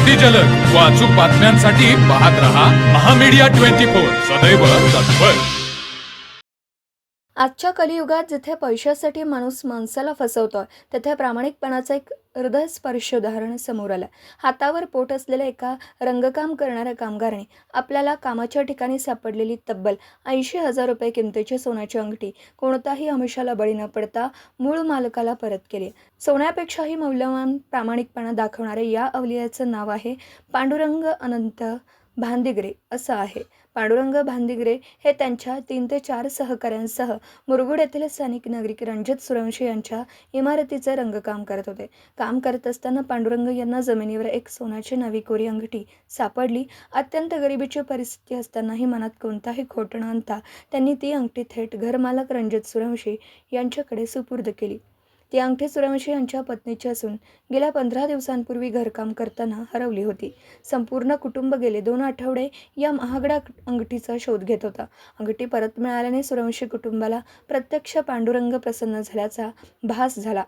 अति जलद व अचूक बातम्यांसाठी पाहत रहा महामीडिया 24 सदैव तत्पर। आजच्या कलियुगात जिथे पैशासाठी माणूस माणसाला फसवतोय तिथे प्रामाणिकपणाचं एक हृदयस्पर्शी उदाहरण समोर आलं। हातावर पोट असलेल्या एका रंगकाम करणाऱ्या कामगाराने आपल्याला कामाच्या ठिकाणी सापडलेली तब्बल 80,000 रुपये किमतीची सोन्याची अंगठी कोणताही आमिषाला बळी न पडता मूळ मालकाला परत केली। सोन्यापेक्षाही मौल्यवान प्रामाणिकपणा दाखवणाऱ्या या अवलियाचं नाव आहे पांडुरंग अनंत भांदिगरे असं आहे। पांडुरंग भांदिगरे हे त्यांच्या 3 ते 4 सहकाऱ्यांसह मुरगुड येथील स्थानिक नागरिक रणजित सूर्यवंशी यांच्या इमारतीचे रंगकाम करत होते। काम करत असताना पांडुरंग यांना जमिनीवर एक सोन्याची नवी कोरी अंगठी सापडली। अत्यंत गरिबीची परिस्थिती असतानाही मनात कोणताही खोट न आणता त्यांनी ती अंगठी थेट घरमालक रणजित सूर्यवंशी यांच्याकडे सुपूर्द केली। ती अंगठी सूर्यवंशी यांच्या पत्नीची असून गेल्या 15 दिवसांपूर्वी घरकाम करताना हरवली होती। संपूर्ण कुटुंब गेले 2 आठवडे या महागड्या अंगठीचा शोध घेत होता। अंगठी परत मिळाल्याने सूर्यवंशी कुटुंबाला प्रत्यक्ष पांडुरंग प्रसन्न झाल्याचा भास झाला।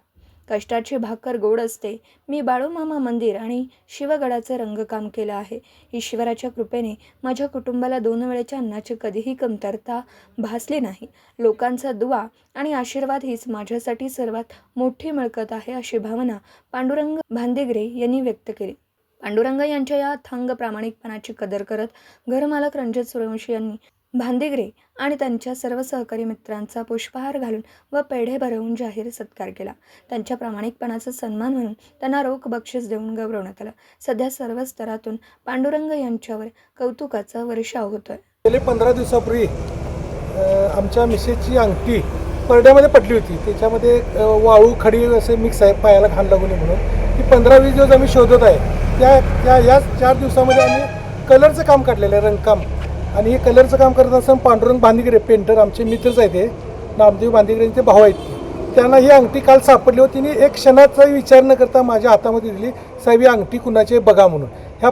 कष्टाची भाकर गोड असते। मी बाळूमामा मंदिर आणि शिवगडाचं रंगकाम केलं आहे। ईश्वराच्या कृपेने माझ्या कुटुंबाला 2 वेळेच्या अन्नाची कधीही कमतरता भासली नाही। लोकांचा दुआ आणि आशीर्वाद हीच माझ्यासाठी सर्वात मोठी मिळकत आहे अशी भावना पांडुरंग भांदिगरे यांनी व्यक्त केली। पांडुरंग यांच्या या अथांग प्रामाणिकपणाची कदर करत घरमालक रणजित सूर्यवंशी यांनी भांदिगरे आणि त्यांच्या सर्व सहकारी मित्रांचा पुष्पहार घालून व पेढे भरवून जाहीर सत्कार केला। त्यांच्या प्रामाणिकपणाचा सन्मान म्हणून त्यांना रोख बक्षीस देऊन गौरवण्यात आलं। सध्या सर्व स्तरातून पांडुरंग यांच्यावर कौतुकाचा वर्षाव होतोय। गेले 15 दिवसापूर्वी आमच्या मिसेसची अंगठी परड्यामध्ये पडली होती। त्याच्यामध्ये वाळू खडी असे मिक्स आहे, पायाला घाण लागू नये म्हणून ती 15-20 दिवस आम्ही शोधत आहे। या 4 दिवसामध्ये आम्ही कलरचं काम काढलेलं आहे, रंगकाम। आणि हे कलरचं काम करत असताना पांडुरंग भांदिगरे पेंटर आमचे मित्रच आहेत, ते नामदेव भांदिगरेंचे भाऊ आहेत। त्यांना ही अंगठी काल सापडली होती आणि एक क्षणाचाही विचार न करता माझ्या हातामध्ये दिली। साहेब ही अंगठी कुणाची बघा म्हणून। ह्या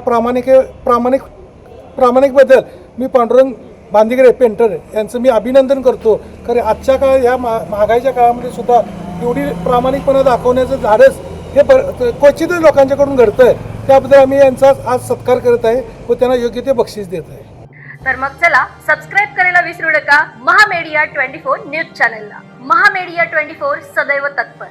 प्रामाणिकबद्दल मी पांडुरंग भांदिगरे पेंटर यांचं मी अभिनंदन करतो। कारण आजच्या काळात या महागाईच्या काळामध्ये सुद्धा एवढी प्रामाणिकपणा दाखवण्याचं धाडस हे क्वचितच लोकांच्याकडून घडतं आहे। त्याबद्दल आम्ही यांचा आज सत्कार करत आहे व त्यांना योग्य ते बक्षीस देत आहे। तर मग चला सबस्क्राईब करायला विसरू नका महामीडिया 24 न्यूज चॅनलला। महामीडिया 24 सदैव तत्पर।